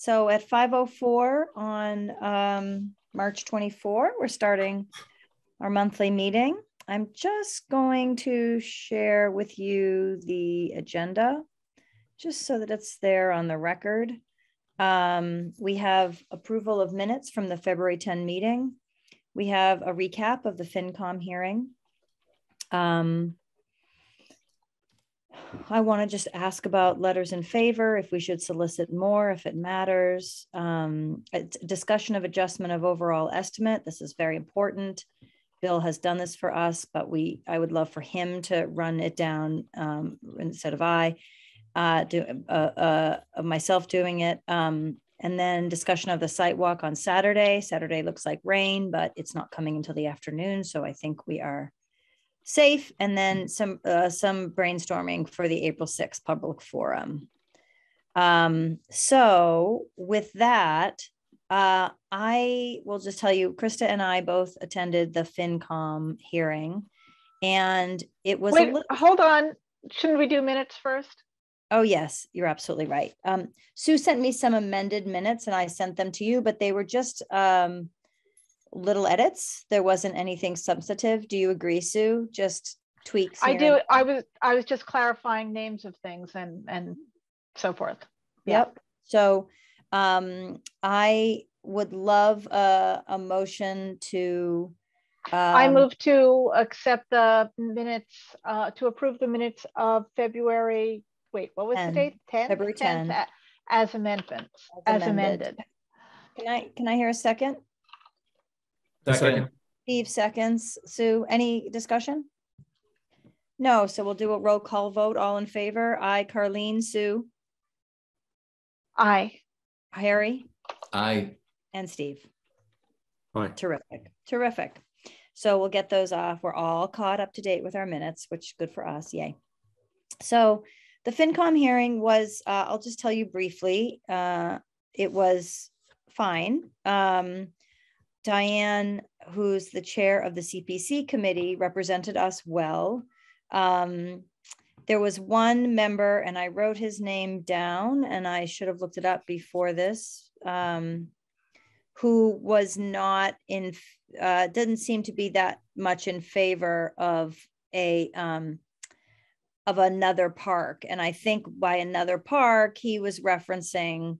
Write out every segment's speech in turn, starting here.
So at 5:04 on March 24, we're starting our monthly meeting. I'm just going to share with you the agenda, just so that it's there on the record. We have approval of minutes from the February 10 meeting. We have a recap of the FinCom hearing. I want to just ask about letters in favor, if we should solicit more, if it matters. A discussion of adjustment of overall estimate. This is very important. Bill has done this for us, but I would love for him to run it down instead of myself doing it. And then discussion of the site walk on Saturday. Saturday looks like rain, but it's not coming until the afternoon. So I think we are safe. And then some brainstorming for the April 6th public forum. So with that, I will just tell you, Krista and I both attended the FinCom hearing, and it was— Wait, hold on. Shouldn't we do minutes first? Oh, yes, you're absolutely right. Sue sent me some amended minutes and I sent them to you, but they were just little edits. There wasn't anything substantive. Do you agree, Sue? Just tweaks. I do. I was just clarifying names of things and so forth. Yep. So I would love a motion to— I move to accept the minutes, to approve the minutes of February. Wait, what was the date? 10th? February 10th. As amendments, as amended. Can I hear a second? Second. Steve seconds. Sue, any discussion? No, so we'll do a roll call vote. All in favor? Aye. Carlene. Sue? Aye. Harry? Aye. And Steve? Aye. Terrific. Terrific. So we'll get those off. We're all caught up to date with our minutes, which is good for us. Yay. So the FinCom hearing was, I'll just tell you briefly, it was fine. Diane, who's the chair of the CPC committee, represented us well. There was one member, and I wrote his name down, and I should have looked it up before this, who was not in, didn't seem to be that much in favor of another park. And I think by another park, he was referencing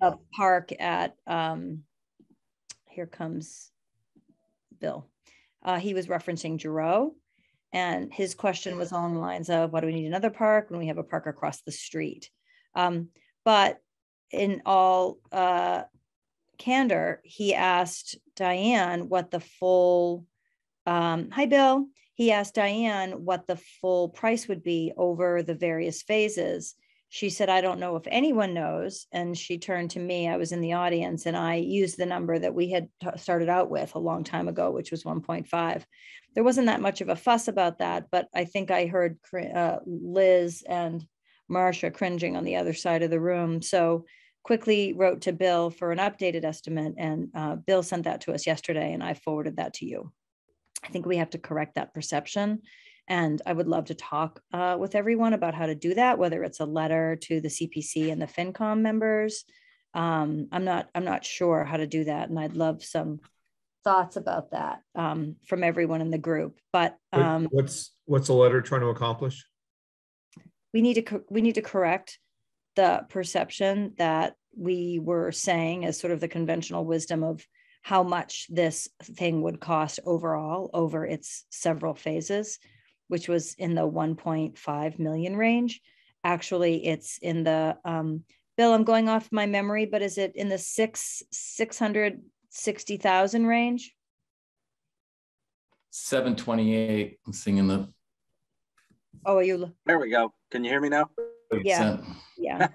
the park at, here comes Bill. He was referencing Giroux, and his question was along the lines of, why do we need another park when we have a park across the street? But in all candor, he asked Diane what the full, hi, Bill. He asked Diane what the full price would be over the various phases. She said, I don't know if anyone knows. And she turned to me. I was in the audience, and I used the number that we had started out with a long time ago, which was 1.5. There wasn't that much of a fuss about that, but I think I heard Liz and Marcia cringing on the other side of the room. So quickly wrote to Bill for an updated estimate, and Bill sent that to us yesterday, and I forwarded that to you. I think we have to correct that perception. And I would love to talk with everyone about how to do that, whether it's a letter to the CPC and the FinCom members. I'm not sure how to do that. And I'd love some thoughts about that from everyone in the group. But what's the letter trying to accomplish? We need to correct the perception that we were saying as sort of the conventional wisdom of how much this thing would cost overall over its several phases, which was in the 1.5 million range. Actually, it's in the, Bill, I'm going off my memory, but is it in the 660,000 range? 728, I'm singing the. Oh, are you? There we go. Can you hear me now? Yeah, yeah.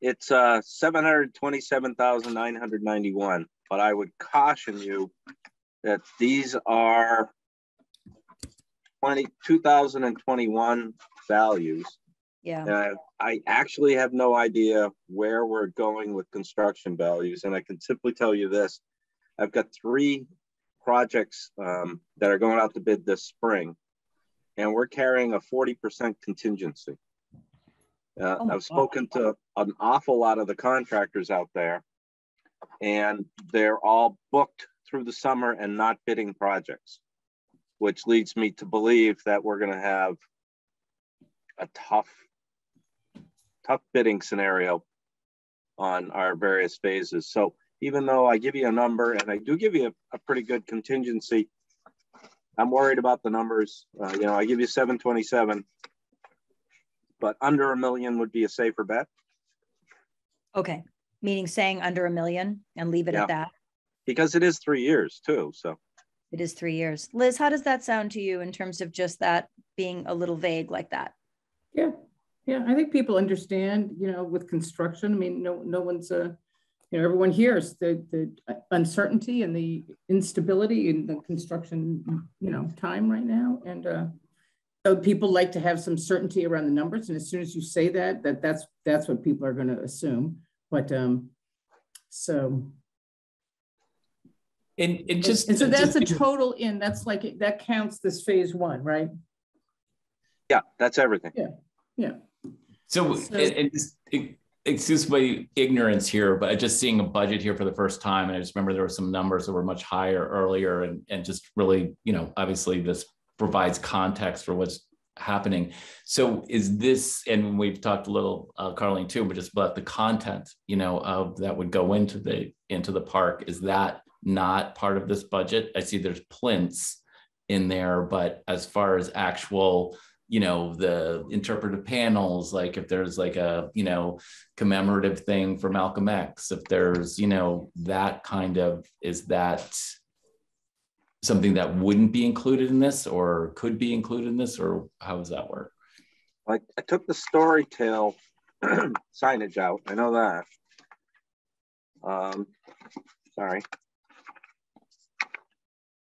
It's 727,991, but I would caution you that these are 2021 values. Yeah. I actually have no idea where we're going with construction values, and I can simply tell you this. I've got 3 projects that are going out to bid this spring, and we're carrying a 40% contingency. Oh my I've spoken to an awful lot of the contractors out there, and they're all booked through the summer and not bidding projects, which leads me to believe that we're going to have a tough bidding scenario on our various phases. So even though I give you a number and I do give you a pretty good contingency, I'm worried about the numbers. You know, I give you 727, but under $1 million would be a safer bet. Okay, meaning saying under $1 million and leave it at that. Because it is 3 years too, so. It is 3 years. Liz, how does that sound to you in terms of just that being a little vague like that? Yeah, yeah, I think people understand, you know, with construction, I mean, no one's, you know, everyone hears the uncertainty and the instability in the construction, you know, time right now. And so people like to have some certainty around the numbers. And as soon as you say that's what people are going to assume. But so. And so that's a total in, that's like, that counts this phase one, right? Yeah, that's everything. Yeah. So excuse my ignorance here, but just seeing a budget here for the first time, and I just remember there were some numbers that were much higher earlier, and just really, you know, obviously this provides context for what's happening. So is this, and we've talked a little, Carlene too, but just about the content, you know, of that would go into the park. Is that not part of this budget? I see there's plinths in there, but as far as actual, you know, the interpretive panels, like if there's like a, you know, commemorative thing for Malcolm X, if there's, you know, that kind of, is that something that wouldn't be included in this or could be included in this, or how does that work? I took the Storytale signage out. I know that. Sorry.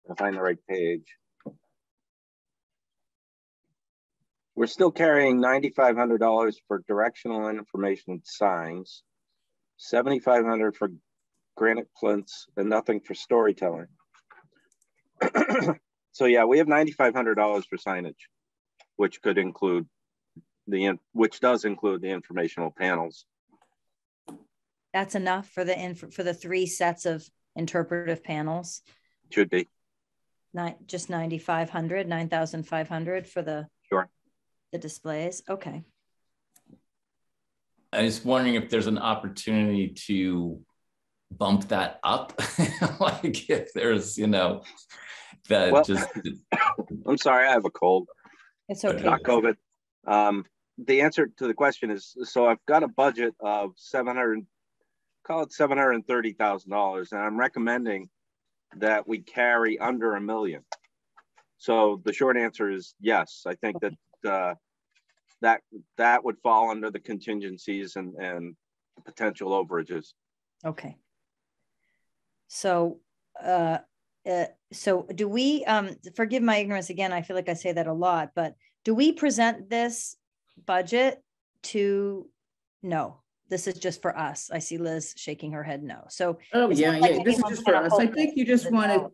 I'll find the right page. We're still carrying $9,500 for directional and information signs, $7,500 for granite plinths, and nothing for storytelling. So yeah, we have $9,500 for signage, which could include which does include the informational panels. That's enough for the 3 sets of interpretive panels. Should be. Just 9,500, 9,500 for the sure. The displays. Okay. I was wondering if there's an opportunity to bump that up, like if there's, you know, that just. I'm sorry, I have a cold. It's okay. Not COVID. The answer to the question is, so I've got a budget of $730,000, and I'm recommending that we carry under $1 million. So the short answer is yes. I think that would fall under the contingencies and potential overages. Okay. So so do we, forgive my ignorance again, I feel like I say that a lot, but do we present this budget to, no, this is just for us. I see Liz shaking her head no. So this is just for us. I think you just want to,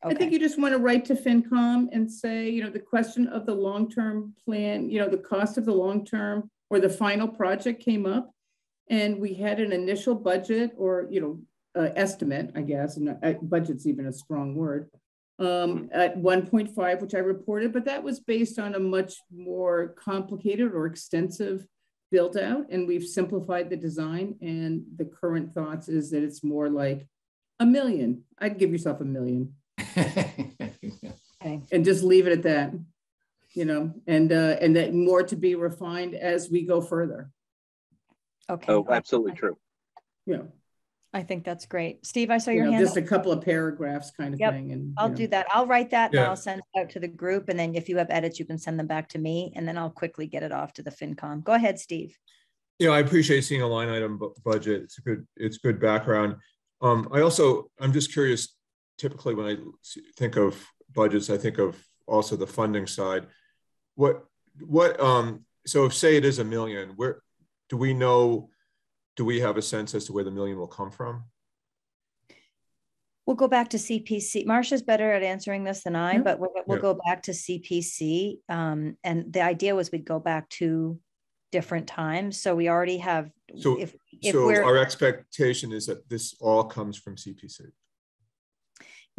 I think you just want to write to FinCom and say, you know, the question of the long-term plan, you know, the cost of the long-term or the final project came up, and we had an initial budget or, you know, estimate, I guess, and budget's even a strong word, at 1.5, which I reported, but that was based on a much more complicated or extensive build out, and we've simplified the design, and the current thoughts is that it's more like $1 million. I'd give yourself $1 million. Okay. And just leave it at that, you know, and that more to be refined as we go further. Okay. Oh, absolutely true. Yeah. I think that's great. Steve, I saw your hand. Just a couple of paragraphs kind of thing. And I'll do that. I'll write that and I'll send it out to the group. And then if you have edits, you can send them back to me, and then I'll quickly get it off to the FinCom. Go ahead, Steve. Yeah, I appreciate seeing a line item budget. It's good background. I'm just curious, typically when I think of budgets, I think of also the funding side. So if say it is $1 million, where do we know, do we have a sense as to where the $1 million will come from? We'll go back to CPC. Marcia's better at answering this than I, but we'll go back to CPC. And the idea was we'd go back to different times. So we already have, So, if so we're, our expectation is that this all comes from CPC.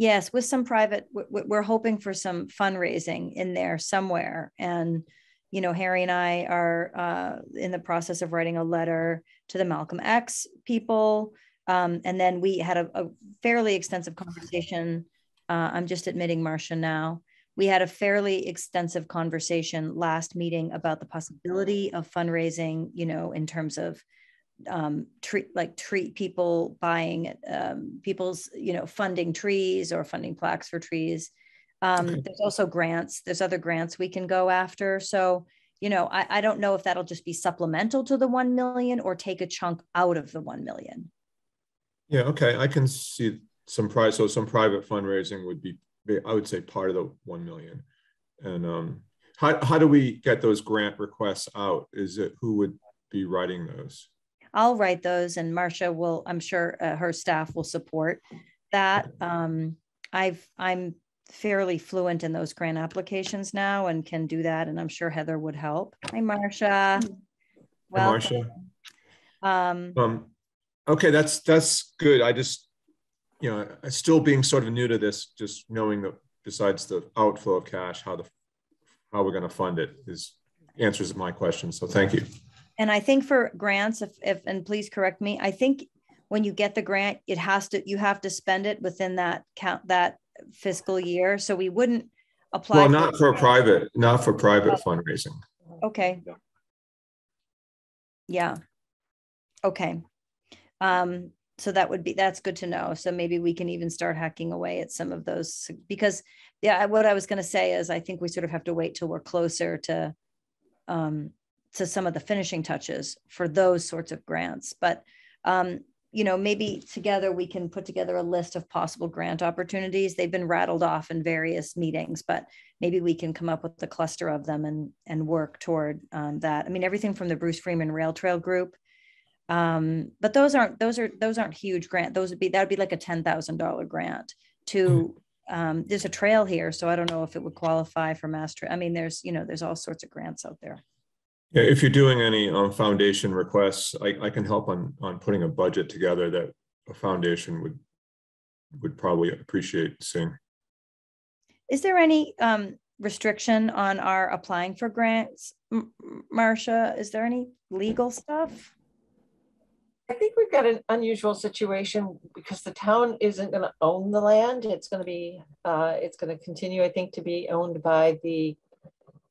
yes, with some private, we're hoping for some fundraising in there somewhere. And, you know, Harry and I are in the process of writing a letter to the Malcolm X people. And then we had a fairly extensive conversation. I'm just admitting Marcia now. We had a fairly extensive conversation last meeting about the possibility of fundraising, you know, in terms of treat people buying people's, you know, funding trees or funding plaques for trees. Okay. There's also grants. There's other grants we can go after. So, you know, I don't know if that'll just be supplemental to the 1 million or take a chunk out of the 1 million. Yeah, okay. I can see some price. So some private fundraising would be, I would say, part of the 1 million. And how do we get those grant requests out? Is it, who would be writing those? I'll write those, and Marcia will, I'm sure her staff will support that. I'm fairly fluent in those grant applications now and can do that. And I'm sure Heather would help. Hi, Marcia. Welcome. Hi, Marcia. Okay, that's good. I just, you know, still being sort of new to this, just knowing that besides the outflow of cash, how we're going to fund it answers my question. So thank you. And I think for grants, if and please correct me, I think when you get the grant, you have to spend it within that fiscal year. So we wouldn't apply. Well, not for private fundraising. Okay. Yeah. Okay. So that's good to know. So maybe we can even start hacking away at some of those, because yeah, what I was going to say is I think we sort of have to wait till we're closer to some of the finishing touches for those sorts of grants. But, you know, maybe together we can put together a list of possible grant opportunities. They've been rattled off in various meetings, but maybe we can come up with a cluster of them and work toward that. I mean, everything from the Bruce Freeman Rail Trail Group. But those aren't huge grant. That would be like a $10,000 grant to, there's a trail here. So I don't know if it would qualify for master. I mean, there's all sorts of grants out there. Yeah, if you're doing any foundation requests, I can help on putting a budget together that a foundation would probably appreciate seeing. Is there any restriction on our applying for grants, Marcia? Is there any legal stuff? I think we've got an unusual situation because the town isn't going to own the land. It's going to continue, I think, to be owned by the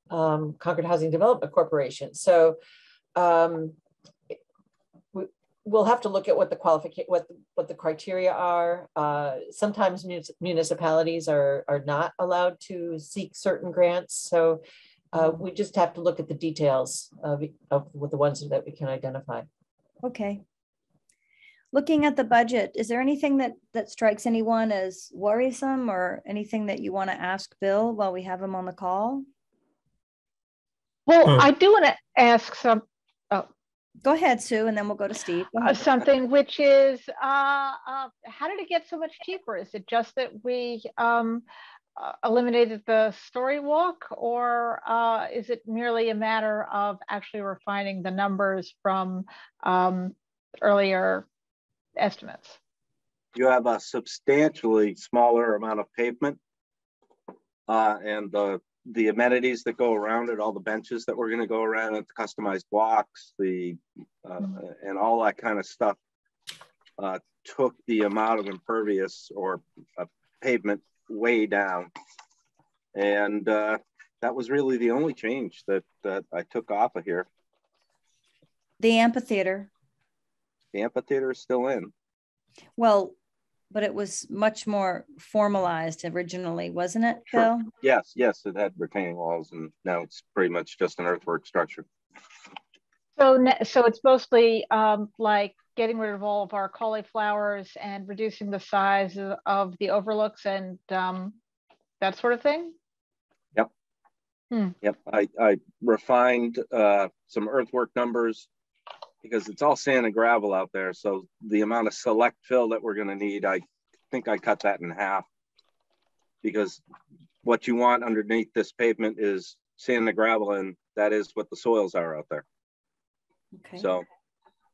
Concord Housing Development Corporation. So we'll have to look at what the criteria are. Sometimes municipalities are not allowed to seek certain grants. So we just have to look at the details of the ones that we can identify. Okay. Looking at the budget, is there anything that strikes anyone as worrisome or anything that you want to ask Bill while we have him on the call? Well, I do want to ask some. Oh. Go ahead, Sue, and then we'll go to Steve. Something which is, how did it get so much cheaper? Is it just that we eliminated the story walk, or is it merely a matter of actually refining the numbers from earlier estimates? You have a substantially smaller amount of pavement and the amenities that go around it, all the benches that we're going to go around it, the customized blocks, and all that kind of stuff took the amount of impervious or pavement way down. And that was really the only change that I took off of here. The amphitheater. The amphitheater is still in. Well, but it was much more formalized originally, wasn't it, Sure. Bill? Yes, it had retaining walls, and now it's pretty much just an earthwork structure. So it's mostly like getting rid of all of our cauliflowers and reducing the size of the overlooks and that sort of thing? Yep. Yep. I refined some earthwork numbers because it's all sand and gravel out there. So the amount of select fill that we're going to need, I think I cut that in half, because what you want underneath this pavement is sand and gravel, and that is what the soils are out there. Okay. So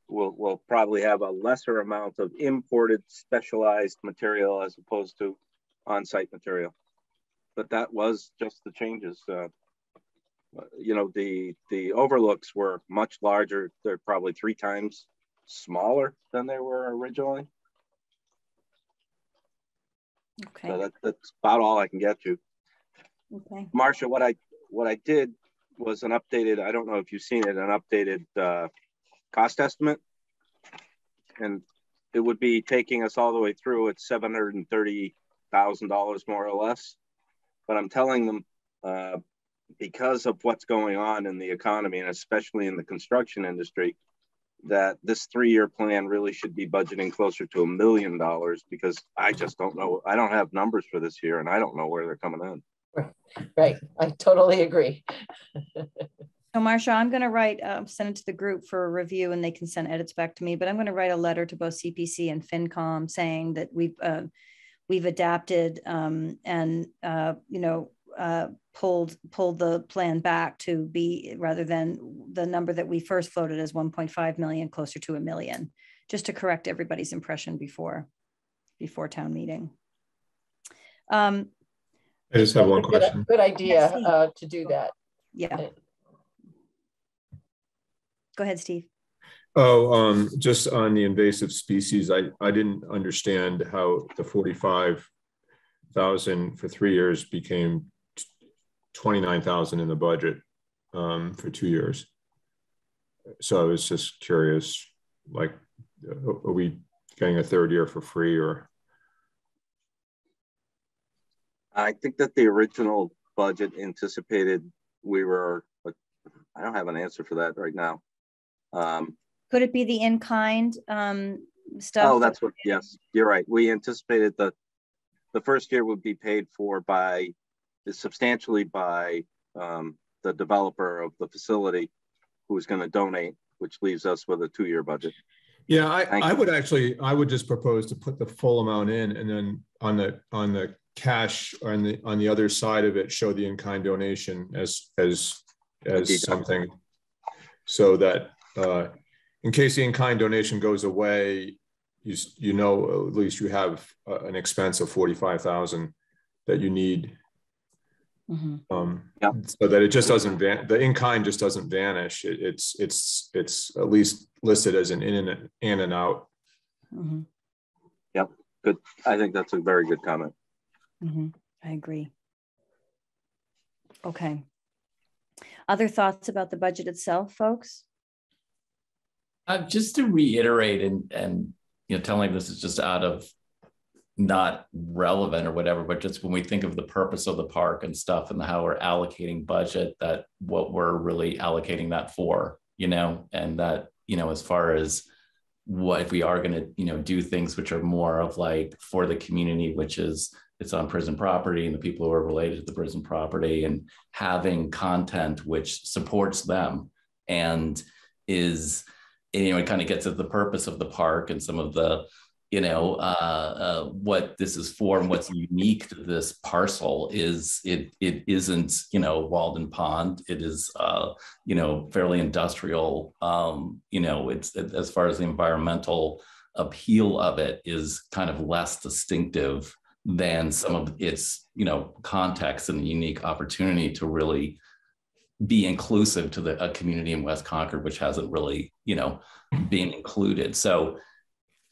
we'll probably have a lesser amount of imported specialized material as opposed to on-site material. But that was just the changes. You know, the overlooks were much larger. They're probably 3 times smaller than they were originally. Okay. So that's about all I can get you. Okay. Marcia, what I did was an updated, I don't know if you've seen it, an updated cost estimate. And it would be taking us all the way through at $730,000 more or less. But I'm telling them, because of what's going on in the economy and especially in the construction industry, that this 3-year plan really should be budgeting closer to $1 million, because I just don't know. I don't have numbers for this year and I don't know where they're coming in. Right, I totally agree. So Marcia, I'm going to write, send it to the group for a review and they can send edits back to me, but I'm going to write a letter to both CPC and FinCom saying that we've adapted and, you know, pulled the plan back to be, rather than the number that we first floated as 1.5 million, closer to $1 million, just to correct everybody's impression before town meeting. I just have one question. Good idea to do that. Yeah. Go ahead, Steve. Oh, just on the invasive species, I didn't understand how the 45,000 for 3 years became 29,000 in the budget for 2 years. So I was just curious, like, are we getting a 3rd year for free, or? I think that the original budget anticipated we were, but I don't have an answer for that right now. Could it be the in-kind stuff? Oh, that's what, yes, you're right. We anticipated that the first year would be paid for substantially by the developer of the facility who's going to donate, which leaves us with a 2-year budget. Yeah, I would just propose to put the full amount in, and then on the cash on the other side of it, show the in-kind donation as something, so that in case the in-kind donation goes away, you know, at least you have an expense of 45,000 that you need. Mm-hmm. Yeah. So that it just doesn't the in-kind just doesn't vanish. It's at least listed as an in and out. Mm-hmm. Yep, good. I think that's a very good comment. Mm-hmm. I agree. Okay. Other thoughts about the budget itself, folks? Just to reiterate, and you know, telling this is just out of not relevant or whatever, but just when we think of the purpose of the park and stuff and how we're allocating budget, that what we're really allocating that for, you know, and that, you know, as far as what if we are going to, you know, do things which are more of like for the community, which is it's on prison property and the people who are related to the prison property, and having content which supports them and is, you know, it kind of gets at the purpose of the park and some of the, you know, what this is for and what's unique to this parcel is it isn't, you know, Walden Pond. It is, you know, fairly industrial. You know, it's as far as the environmental appeal of it is kind of less distinctive than some of its, you know, context and the unique opportunity to really be inclusive to a community in West Concord, which hasn't really, you know, been included. So,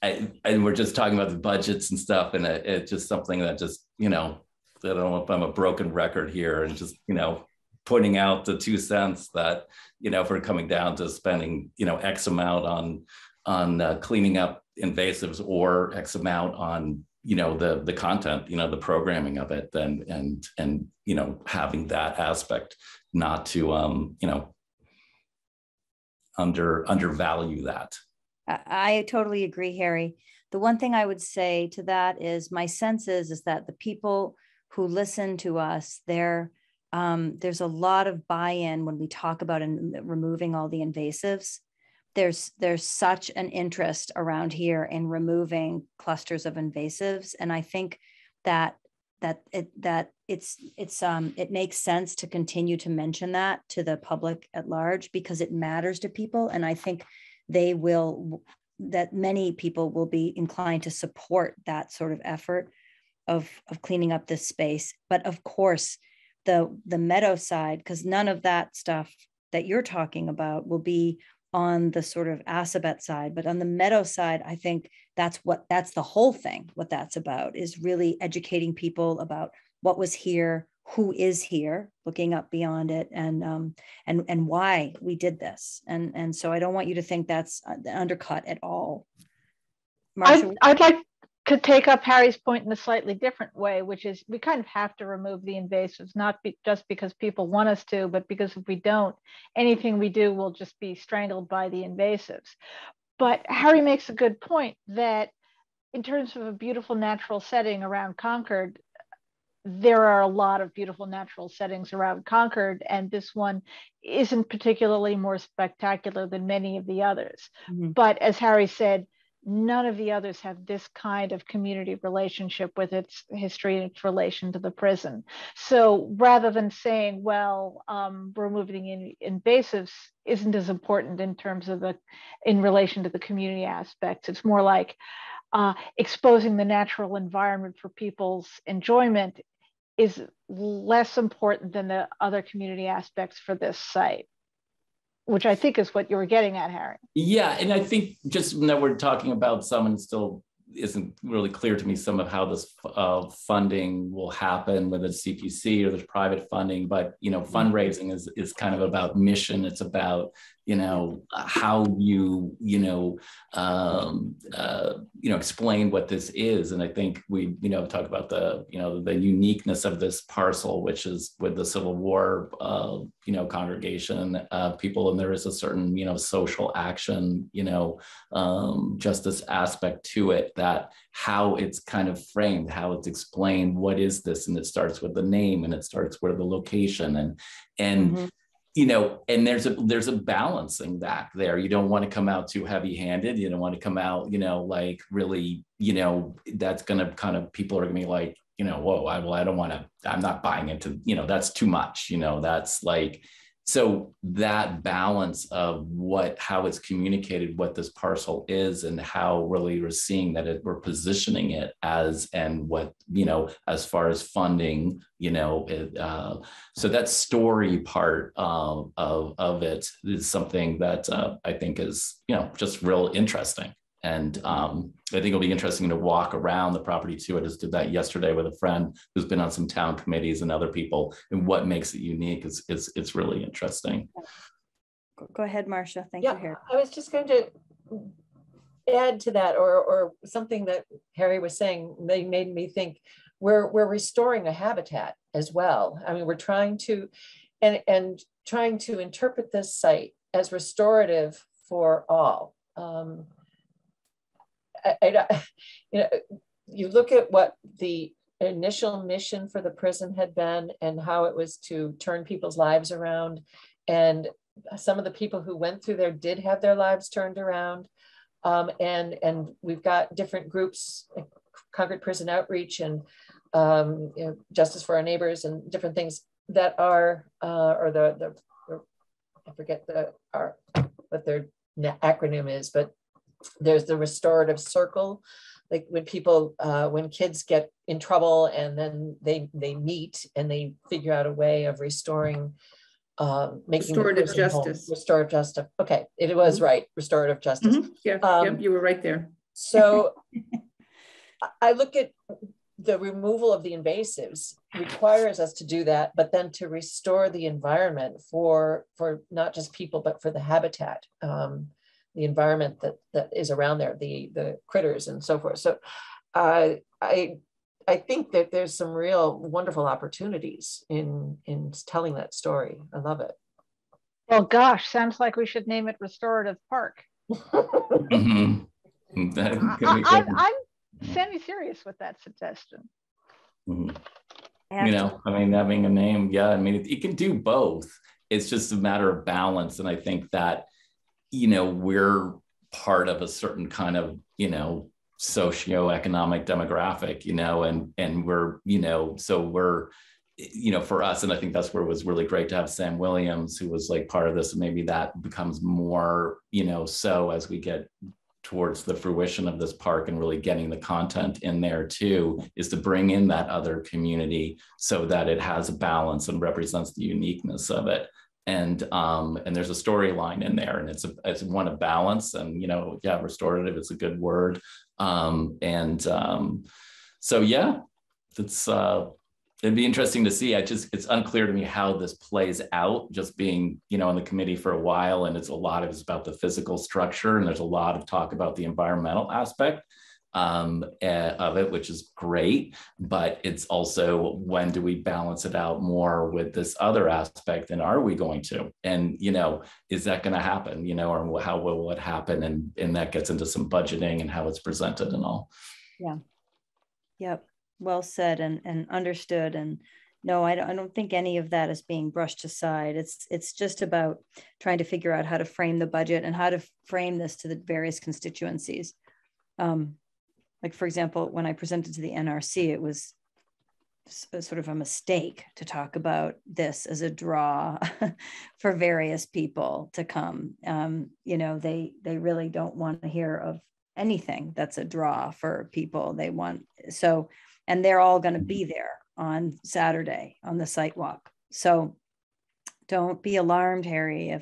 and we're just talking about the budgets and stuff, and it's just something that just, you know, I don't know if I'm a broken record here, and just, you know, putting out the 2 cents that, you know, if we're coming down to spending, you know, X amount on cleaning up invasives or X amount on, you know, the content, you know, the programming of it, then and you know, having that aspect, not to you know, undervalue that. I totally agree, Harry. The one thing I would say to that is my sense is that the people who listen to us, there's a lot of buy-in when we talk about removing all the invasives. There's such an interest around here in removing clusters of invasives, and I think that it makes sense to continue to mention that to the public at large, because it matters to people. And I think that many people will be inclined to support that sort of effort of cleaning up this space. But of course, the meadow side, because none of that stuff that you're talking about will be on the sort of Assabet side, but on the meadow side, I think that's the whole thing. What that's about is really educating people about what was here, who is here, looking up beyond it, and why we did this. And so I don't want you to think that's undercut at all. Marsha, I'd like to take up Harry's point in a slightly different way, which is we kind of have to remove the invasives, not just because people want us to, but because if we don't, anything we do will just be strangled by the invasives. But Harry makes a good point that in terms of a beautiful natural setting around Concord, there are a lot of beautiful natural settings around Concord, and this one isn't particularly more spectacular than many of the others. Mm-hmm. But as Harry said, none of the others have this kind of community relationship with its history and its relation to the prison. So rather than saying, well, removing invasives isn't as important in terms of in relation to the community aspects, it's more like exposing the natural environment for people's enjoyment is less important than the other community aspects for this site, which I think is what you were getting at, Harry. Yeah, and I think just that we're talking about someone still isn't really clear to me some of how this funding will happen, whether it's CPC or there's private funding, but, fundraising is kind of about mission. It's about, how you explain what this is. And I think we, talk about the uniqueness of this parcel, which is with the Civil War, congregation, people, and there is a certain, social action, justice aspect to it, that how it's kind of framed, how it's explained, what is this? And it starts with the name, and it starts with the location, and mm-hmm. And there's a balancing act there. You don't want to come out too heavy-handed. You don't want to come out, like really, that's going to kind of, people are going to be like, whoa, I don't want to, I'm not buying into, that's too much, that's like, so that balance of how it's communicated, what this parcel is, and how really we're seeing that we're positioning it as, and what, as far as funding, so that story part of it is something that I think is, just real interesting. And I think it'll be interesting to walk around the property too. I just did that yesterday with a friend who's been on some town committees and other people, and what makes it unique is it's really interesting. Go ahead, Marcia. Thank you, Harry. I was just going to add to that, or something that Harry was saying. They made me think we're restoring a habitat as well. I mean, we're trying to and trying to interpret this site as restorative for all. You look at what the initial mission for the prison had been and how it was to turn people's lives around. And some of the people who went through there did have their lives turned around. And we've got different groups, like Concord Prison Outreach and Justice for Our Neighbors, and different things that are, I forget what their acronym is, but there's the restorative circle, like when people, when kids get in trouble and then they meet and they figure out a way of restoring, making restorative justice. Restorative justice. Okay, it was right. Restorative justice. Mm-hmm. Yeah, you were right there. So I look at the removal of the invasives requires us to do that, but then to restore the environment for not just people, but for the habitat. The environment that is around there, the critters and so forth. So I think that there's some real wonderful opportunities in telling that story. I love it. Well, gosh, sounds like we should name it Restorative Park. Mm-hmm. I'm semi-serious with that suggestion. Mm-hmm. Having a name, it can do both. It's just a matter of balance. And I think that we're part of a certain kind of, socioeconomic demographic, and we're, so we're, you know, for us, and I think that's where it was really great to have Sam Williams, who was like part of this. And maybe that becomes more, you know, so as we get towards the fruition of this park and really getting the content in there too, is to bring in that other community so that it has a balance and represents the uniqueness of it. And there's a storyline in there, and it's one of balance, and, you know, yeah, restorative, it's a good word. So yeah, it's it'd be interesting to see. It's unclear to me how this plays out, just being, you know, in the committee for a while, and it's about the physical structure, and there's a lot of talk about the environmental aspect of it, which is great. But it's also, when do we balance it out more with this other aspect, and are we going to? And, you know, is that going to happen? You know, or how will it happen? And that gets into some budgeting and how it's presented and all. Yeah. Yep. Well said and understood. And no, I don't think any of that is being brushed aside. It's just about trying to figure out how to frame the budget and how to frame this to the various constituencies. Like, for example, when I presented to the NRC, it was sort of a mistake to talk about this as a draw for various people to come. You know, they really don't want to hear of anything that's a draw for people. They want, so, and they're all going to be there on Saturday on the site walk. So don't be alarmed, Harry,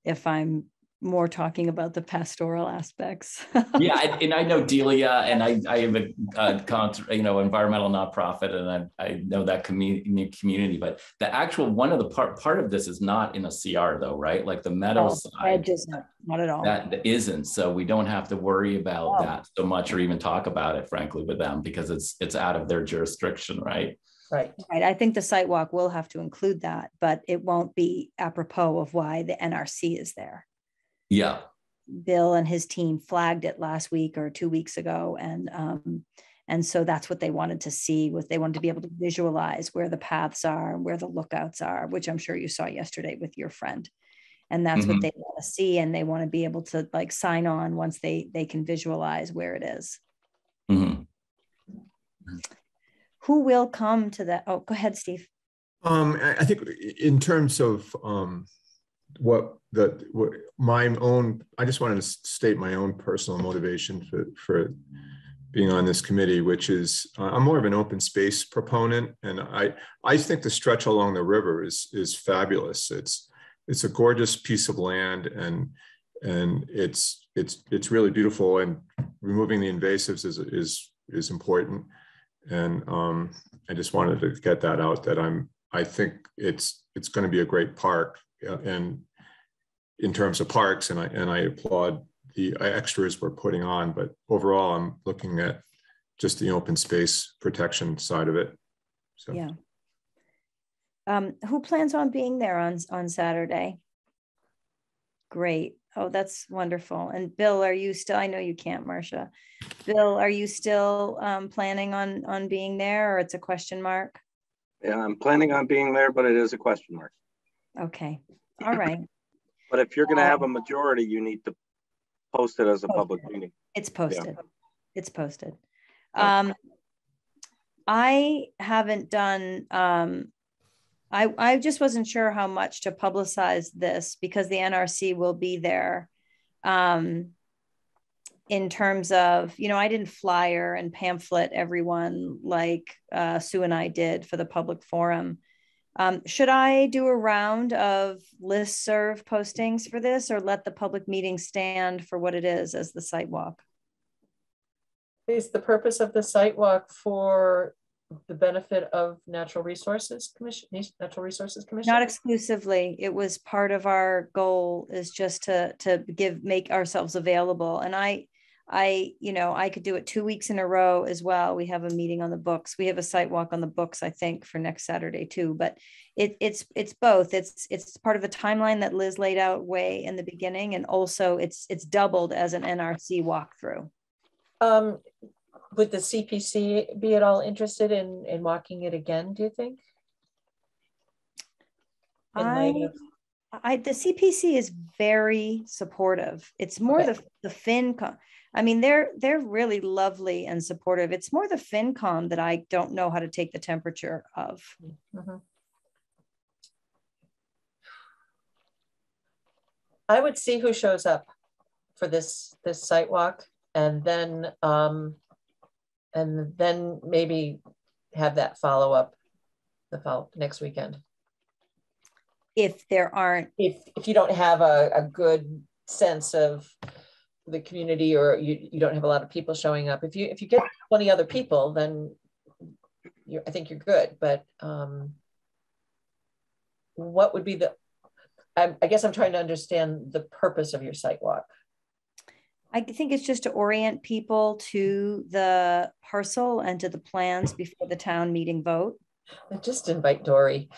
if I'm more talking about the pastoral aspects. Yeah, and I know Delia, and I have a environmental nonprofit, and I know that community. But the actual one of the part of this is not in a CR though, right? Like the meadow side, not at all. That isn't. So we don't have to worry about that so much, or even talk about it, frankly, with them, because it's out of their jurisdiction, right? Right. I think the site walk will have to include that, but it won't be apropos of why the NRC is there. Yeah. Bill and his team flagged it last week or 2 weeks ago. And so that's what they wanted to see, was they wanted to be able to visualize where the paths are, where the lookouts are, which I'm sure you saw yesterday with your friend. And that's what they want to see. And they want to be able to like sign on once they can visualize where it is. Who will come to that? Oh, go ahead, Steve. I think in terms of I just wanted to state my own personal motivation for being on this committee, which is I'm more of an open space proponent, and I think the stretch along the river is fabulous. It's a gorgeous piece of land, and it's really beautiful, and removing the invasives is important. And I just wanted to get that out, that I think it's going to be a great park, and in terms of parks, and I applaud the extras we're putting on, but overall I'm looking at just the open space protection side of it. So yeah. Who plans on being there on Saturday? Great. Oh, that's wonderful. And Bill, are you still, I know you can't, Marcia. Bill, are you still planning on being there, or it's a question mark? Yeah, I'm planning on being there, but it is a question mark. Okay. All right. But if you're going to have a majority, you need to post it as a public meeting. It's posted. Yeah. It's posted. Okay. I haven't done, I just wasn't sure how much to publicize this, because the NRC will be there. In terms of, I didn't flyer and pamphlet everyone like Sue and I did for the public forum. Should I do a round of listserv postings for this, or let the public meeting stand for what it is as the site walk? Is the purpose of the site walk for the benefit of Natural Resources Commission? Not exclusively. It was part of our goal, is just to make ourselves available. And I could do it 2 weeks in a row as well. We have a meeting on the books. We have a site walk on the books, I think, for next Saturday too. But it's both. It's part of the timeline that Liz laid out way in the beginning, and also it's doubled as an NRC walkthrough. Would the CPC be at all interested in walking it again, do you think? The CPC is very supportive. It's more the FinCom. I mean, they're really lovely and supportive. It's more the FinCom that I don't know how to take the temperature of. I would see who shows up for this site walk, and then maybe have that follow up next weekend. If there aren't, if you don't have a good sense of the community, or you don't have a lot of people showing up, if you get 20 other people, then I think you're good. But what would be I guess I'm trying to understand the purpose of your site walk. I think it's just to orient people to the parcel and to the plans before the town meeting vote. Just invite Dory.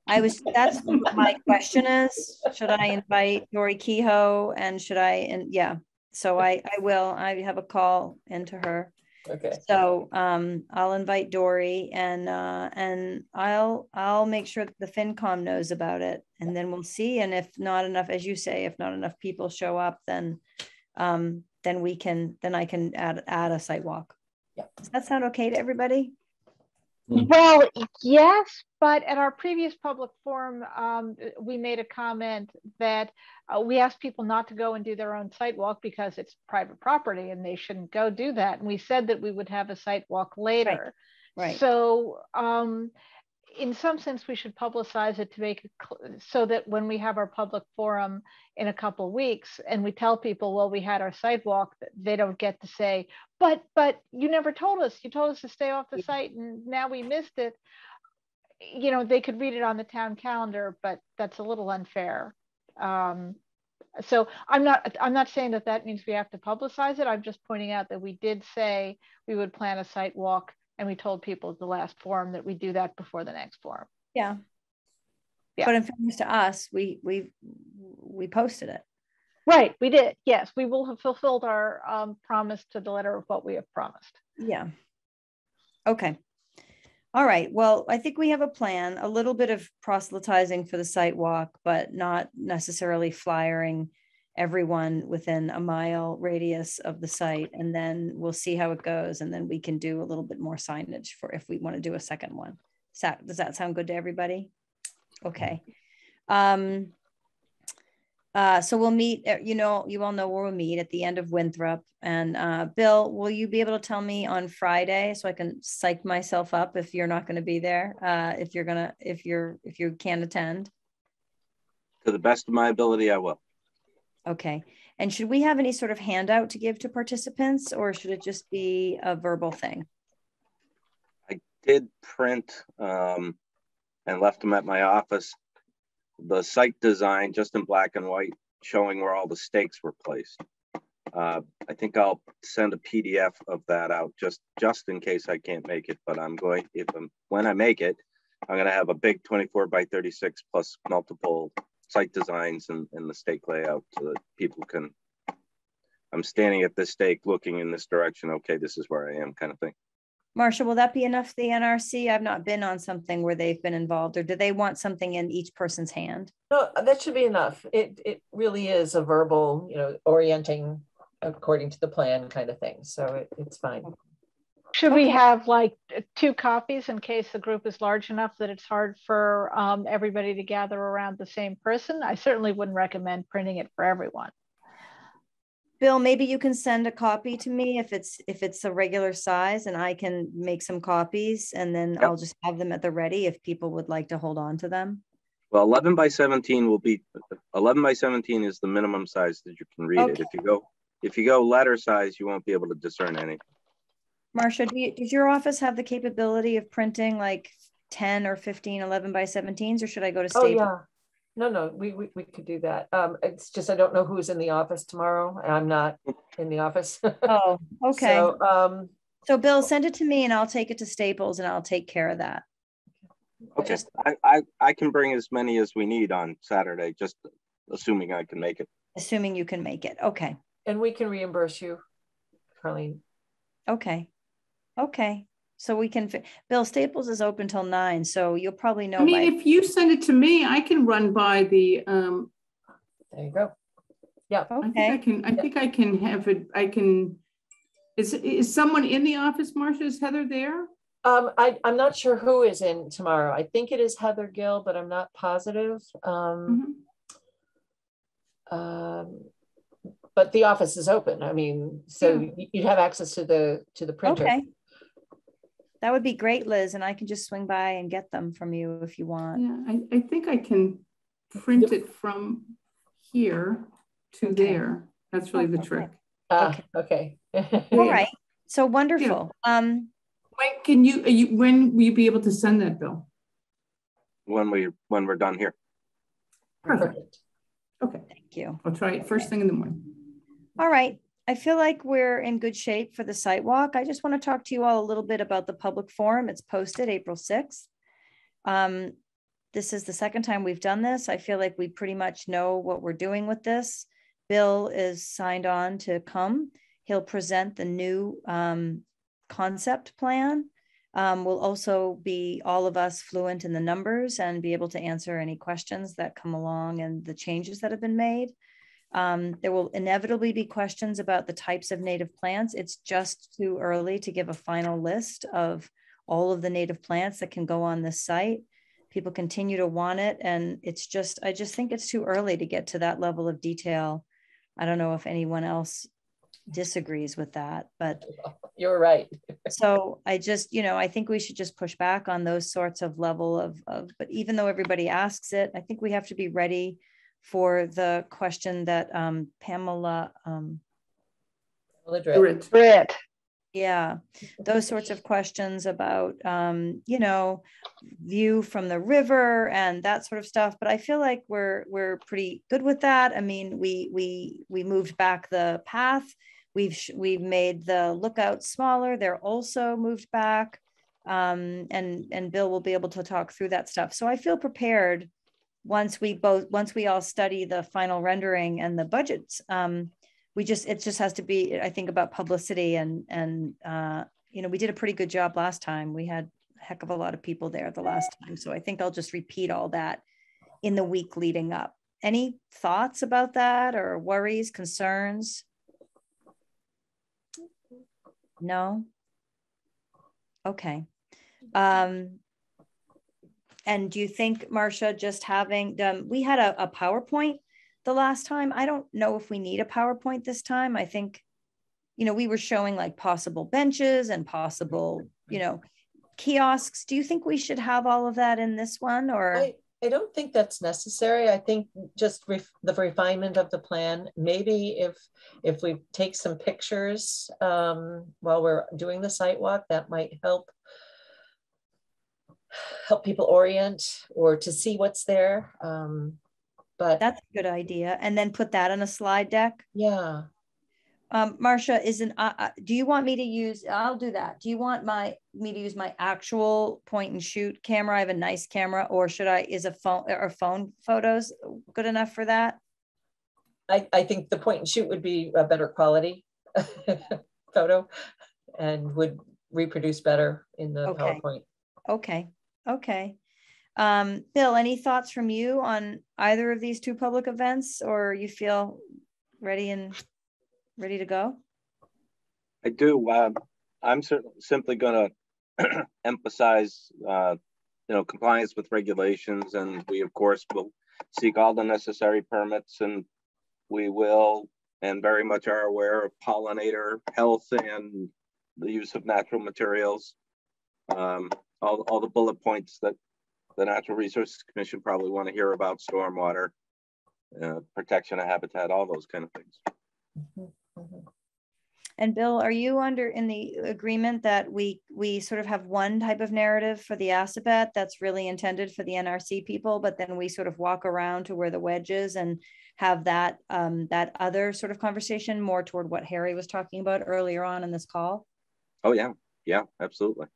That's what my question is. Should I invite Dory Kehoe, and should I, and yeah, so I will, I have a call into her. Okay. So I'll invite Dory, and I'll make sure that the FinCom knows about it, and then we'll see. And if not enough, as you say, if not enough people show up, then I can add a site walk. Yeah. Does that sound okay to everybody? Well, yes, but at our previous public forum, we made a comment that we asked people not to go and do their own site walk because it's private property and they shouldn't go do that. And we said that we would have a site walk later. Right. So in some sense, we should publicize it to make it so that when we have our public forum in a couple of weeks and we tell people, well, we had our site walk, they don't get to say, but you never told us. You told us to stay off the site and now we missed it. You know, they could read it on the town calendar, but that's a little unfair. So I'm not saying that means we have to publicize it. I'm just pointing out that we did say we would plan a site walk, and we told people at the last forum that we do that before the next forum. Yeah. But in fairness to us, we posted it. Right, we did. Yes, we will have fulfilled our promise to the letter of what we have promised. Yeah. Okay. All right. Well, I think we have a plan, a little bit of proselytizing for the site walk, but not necessarily flyering everyone within a mile radius of the site. And then we'll see how it goes. And then we can do a little bit more signage for if we want to do a second one. Does that sound good to everybody? Okay. So we'll meet, you all know where we'll meet at the end of Winthrop. And Bill, will you be able to tell me on Friday so I can psych myself up if you're not going to be there, if you can't attend? To the best of my ability, I will. Okay. And should we have any sort of handout to give to participants, or should it just be a verbal thing? I did print and left them at my office, the site design just in black and white, showing where all the stakes were placed. I think I'll send a PDF of that out just in case I can't make it, but when I make it, I'm going to have a big 24x36 plus multiple site designs and the stake layout so that people can, I'm standing at this stake looking in this direction. Okay, this is where I am, kind of thing. Marsha, will that be enough for the NRC? I've not been on something where they've been involved, or do they want something in each person's hand? No, that should be enough. It really is a verbal, orienting according to the plan kind of thing. So it's fine. Should we have like 2 copies in case the group is large enough that it's hard for everybody to gather around the same person? I certainly wouldn't recommend printing it for everyone. Bill, maybe you can send a copy to me if it's a regular size, and I can make some copies, and then I'll just have them at the ready if people would like to hold on to them. Well, 11x17 will be 11x17 is the minimum size that you can read it. If you go letter size, you won't be able to discern anything. Marsha, does your office have the capability of printing like 10 or 15 11x17s, or should I go to Staples? Oh, yeah. No, we could do that. It's just I don't know who's in the office tomorrow. I'm not in the office. Oh, okay. So Bill, send it to me and I'll take it to Staples and I'll take care of that. Okay, I can bring as many as we need on Saturday, just assuming I can make it. Assuming you can make it. Okay. And we can reimburse you, Carlene. Okay. So we can, Bill, Staples is open till 9, so you'll probably know. I mean, if you send it to me, I can run by the there you go. Yeah. Okay. I think I can have it. I can. Is someone in the office, Marcia? Is Heather there? I'm not sure who is in tomorrow. I think it is Heather Gill, but I'm not positive. But the office is open. I mean, so you have access to the printer. Okay. That would be great, Liz, and I can just swing by and get them from you if you want. Yeah, I think I can print it from here to there. That's really the trick. Okay. All right. So wonderful. Yeah. When when will you be able to send that, Bill? When we're done here. Perfect. Okay. Thank you. I'll try it first thing in the morning. All right. I feel like we're in good shape for the site walk. I just want to talk to you all a little bit about the public forum. It's posted April 6th. This is the second time we've done this. I feel like we pretty much know what we're doing with this. Bill is signed on to come. He'll present the new concept plan. We'll also be all of us fluent in the numbers and be able to answer any questions that come along and the changes that have been made. There will inevitably be questions about the types of native plants. It's just too early to give a final list of all of the native plants that can go on this site. People continue to want it, and I just think it's too early to get to that level of detail. I don't know if anyone else disagrees with that, but you're right. So I just, I think we should just push back on those sorts of level of, but even though everybody asks it, I think we have to be ready for the question that Pamela Britt. Yeah, those sorts of questions about, view from the river and that sort of stuff. But I feel like we're pretty good with that. I mean, we moved back the path. We've made the lookout smaller. They're also moved back, and Bill will be able to talk through that stuff. So I feel prepared once we all study the final rendering and the budgets. It just has to be, I think, about publicity and we did a pretty good job last time. We had a heck of a lot of people there the last time. So I think I'll just repeat all that in the week leading up. Any thoughts about that or worries, concerns? No? Okay. And do you think, Marcia, just having we had a PowerPoint the last time. I don't know if we need a PowerPoint this time. I think, we were showing like possible benches and possible, kiosks. Do you think we should have all of that in this one, or? I don't think that's necessary. I think just the refinement of the plan. Maybe if we take some pictures while we're doing the site walk, that might help people orient or to see what's there. But that's a good idea. And then put that on a slide deck. Yeah. Marcia, do you want me to use, I'll do that. Do you want me to use my actual point and shoot camera? I have a nice camera, or is a phone photos good enough for that? I think the point and shoot would be a better quality photo and would reproduce better in the PowerPoint. Okay. Bill, any thoughts from you on either of these two public events, or you feel ready to go? I do. I'm simply going to emphasize, compliance with regulations, and we, of course, will seek all the necessary permits, and we will, and very much are aware of pollinator health and the use of natural materials. All the bullet points that the Natural Resources Commission probably want to hear about: stormwater, protection of habitat, all those kind of things. And Bill, are you in the agreement that we sort of have one type of narrative for the Assabet that's really intended for the NRC people, but then we sort of walk around to where the wedge is and have that other sort of conversation more toward what Harry was talking about earlier on in this call? Oh yeah, absolutely.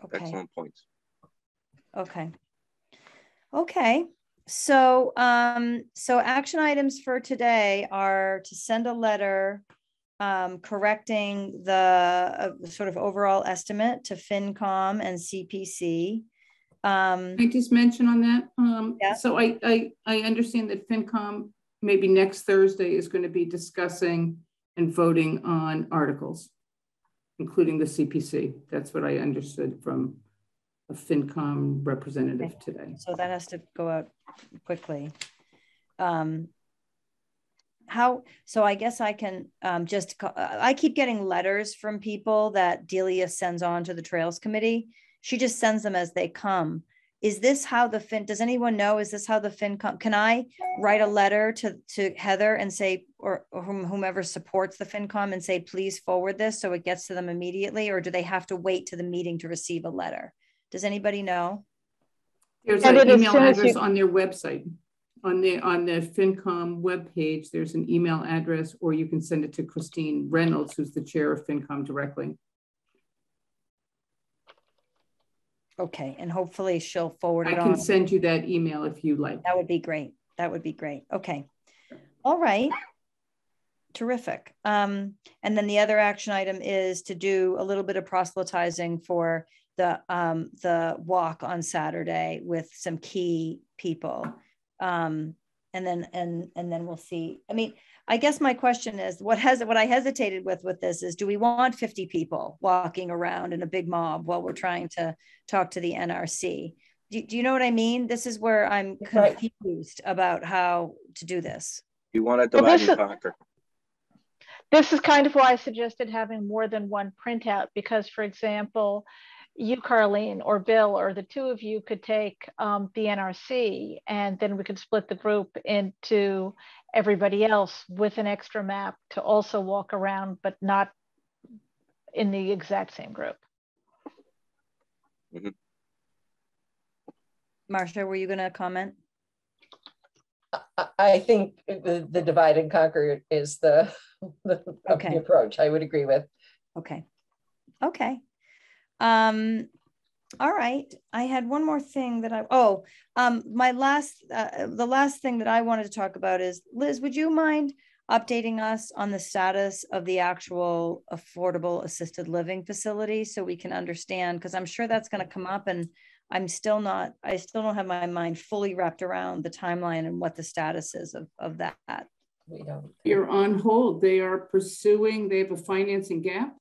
Okay. Excellent points. Okay. So action items for today are to send a letter correcting the sort of overall estimate to FinCom and CPC. I just mention on that. Yeah. So I understand that FinCom maybe next Thursday is going to be discussing and voting on articles, including the CPC. That's what I understood from a FinCom representative today. So that has to go out quickly. So I guess I can I keep getting letters from people that Delia sends on to the Trails Committee. She just sends them as they come. Is this how the does anyone know, is this how the FinCom, can I write a letter to Heather and say, or whomever supports the FinCom and say, please forward this so it gets to them immediately, or do they have to wait to the meeting to receive a letter? Does anybody know? There's an email address on their website. On the FinCom webpage, there's an email address, or you can send it to Christine Reynolds, who's the chair of FinCom directly. Okay, and hopefully she'll forward it on. I can send you that email if you like. That would be great. That would be great. Okay. All right. Terrific. And then the other action item is to do a little bit of proselytizing for the walk on Saturday with some key people. And then we'll see. I mean, I guess my question is, what I hesitated with this is, do we want 50 people walking around in a big mob while we're trying to talk to the NRC? Do you know what I mean? This is where I'm confused about how to do this. You want to divide and conquer. This is kind of why I suggested having more than one printout, because, for example, you, Carlene, or Bill, or the two of you could take the NRC, and then we could split the group into everybody else with an extra map to also walk around, but not in the exact same group. Mm-hmm. Marcia, were you going to comment? I think the divide and conquer is the approach I would agree with. Okay. Okay. All right. I had one more thing that the last thing that I wanted to talk about is, Liz, would you mind updating us on the status of the actual affordable assisted living facility so we can understand, because I'm sure that's going to come up, and I still don't have my mind fully wrapped around the timeline and what the status is of that. You're on hold. They are pursuing, they have a financing gap.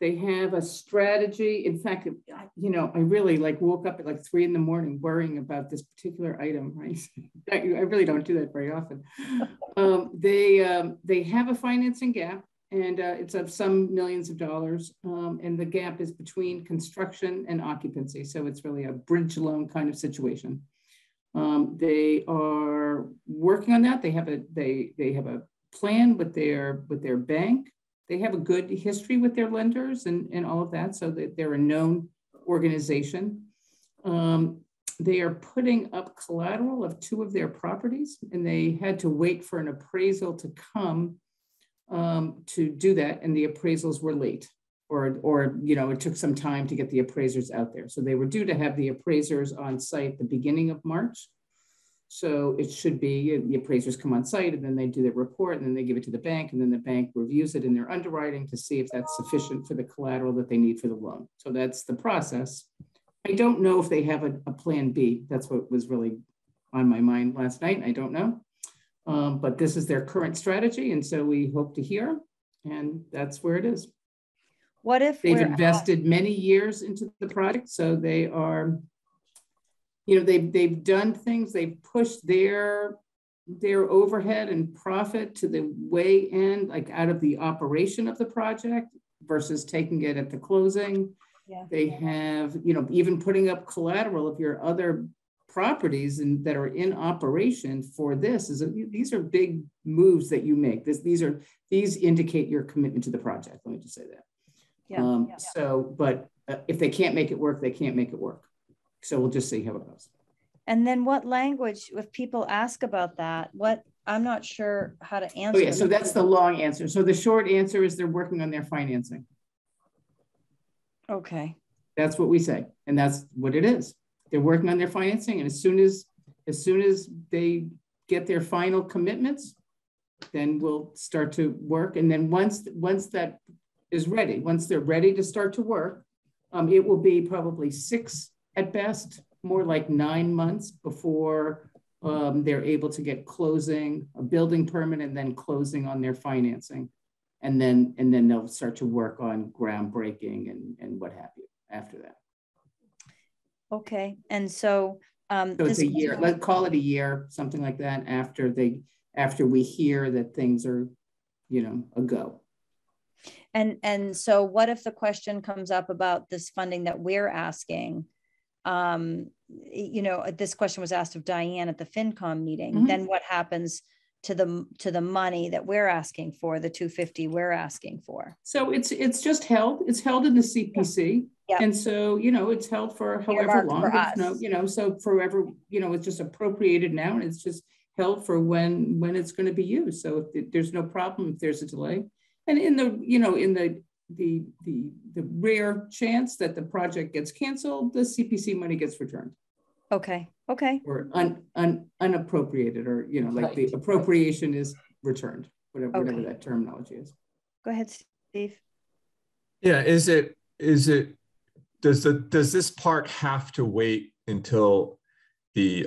They have a strategy. In fact, you know, I really woke up at 3 in the morning worrying about this particular item, right? I really don't do that very often. They have a financing gap, and it's of some millions of dollars. And the gap is between construction and occupancy. So it's really a bridge loan kind of situation. They are working on that. They have a plan with their bank. They have a good history with their lenders and all of that, so that they're a known organization. They are putting up collateral of 2 of their properties, and they had to wait for an appraisal to come to do that, and the appraisals were late, or you know, it took some time to get the appraisers out there. So they were due to have the appraisers on site the beginning of March. So it should be, the appraisers come on site, and then they do their report, and then they give it to the bank, and then the bank reviews it in their underwriting to see if that's sufficient for the collateral that they need for the loan. So that's the process. I don't know if they have a plan B. That's what was really on my mind last night. I don't know. But this is their current strategy. And so we hope to hear, and that's where it is. What if they've invested many years into the project? So they are, you know, they've done things, they've pushed their overhead and profit to the way end, out of the operation of the project versus taking it at the closing. Yeah. They have, you know, even putting up collateral of your other properties that are in operation for this. These are big moves that you make. These indicate your commitment to the project. Let me just say that. Yeah. So, but if they can't make it work, they can't make it work. So we'll just see how it goes. And then what language, if people ask about that, I'm not sure how to answer. Oh yeah, so that's the long answer. So the short answer is they're working on their financing. Okay. That's what we say. And that's what it is. They're working on their financing. And as soon as they get their final commitments, then we'll start to work. And then once that is ready, once they're ready to start to work, it will be probably 6 at best, more like 9 months before they're able to get closing, a building permit, and then closing on their financing. And then they'll start to work on groundbreaking and what have you after that. Okay. And so, so it's a year, let's call it a year, something like that, after we hear that things are, you know, a go. And so what if the question comes up about this funding that we're asking? You know, this question was asked of Diane at the FinCom meeting. Mm-hmm. Then what happens to the money that we're asking for, the 250 we're asking for? So it's just held. It's held in the CPC. Yeah. And so, you know, it's held for however long. No, you know, so forever, you know, it's just appropriated now, and it's just held for when it's going to be used. So if there's no problem if there's a delay. And in the, you know, in the rare chance that the project gets canceled, the CPC money gets returned. Okay. Okay. Or unappropriated, or, you know, like the appropriation is returned, whatever that terminology is. Go ahead, Steve. Yeah. Does this park have to wait until the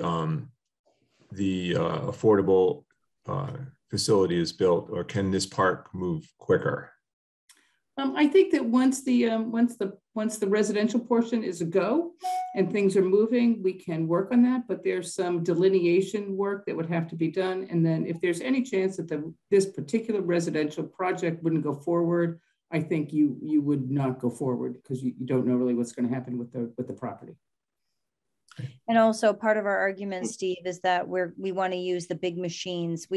affordable facility is built, or can this park move quicker? I think that once the residential portion is a go and things are moving, we can work on that. But there's some delineation work that would have to be done. And then if there's any chance that this particular residential project wouldn't go forward, I think you would not go forward, because you don't know really what's going to happen with the property. And also part of our argument, Steve, is that we want to use the big machines.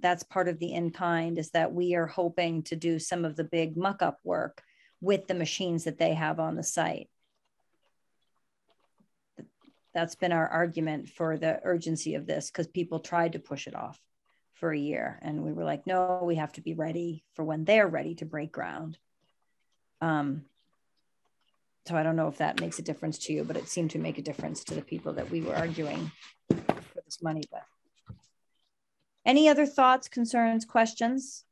That's part of the in-kind, is that we are hoping to do some of the big muck-up work with the machines that they have on the site. That's been our argument for the urgency of this, because people tried to push it off for a year. And we were like, no, we have to be ready for when they're ready to break ground. So I don't know if that makes a difference to you, but it seemed to make a difference to the people that we were arguing for this money with. Any other thoughts, concerns, questions?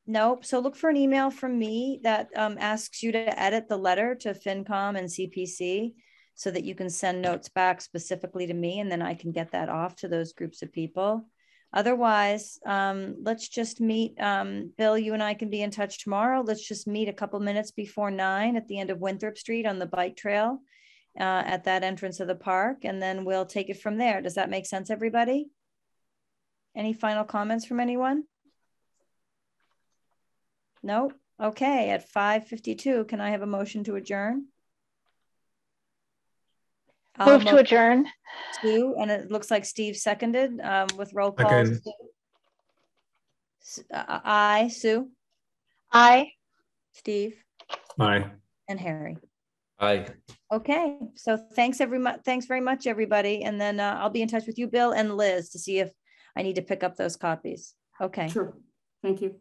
Nope. So look for an email from me that asks you to edit the letter to FinCom and CPC so that you can send notes back specifically to me, and then I can get that off to those groups of people. Otherwise, let's just meet. Bill, you and I can be in touch tomorrow. Let's just meet a couple minutes before 9 at the end of Winthrop Street on the bike trail at that entrance of the park, and then we'll take it from there. Does that make sense, everybody? Any final comments from anyone? No? Okay, at 5:52, can I have a motion to adjourn? Move to adjourn. Sue, and it looks like Steve seconded with roll call. Aye, Sue. Aye. Steve. Aye. And Harry. Aye. Okay, so thanks very much, everybody. And then I'll be in touch with you, Bill and Liz, to see if I need to pick up those copies. Okay. Sure. Thank you.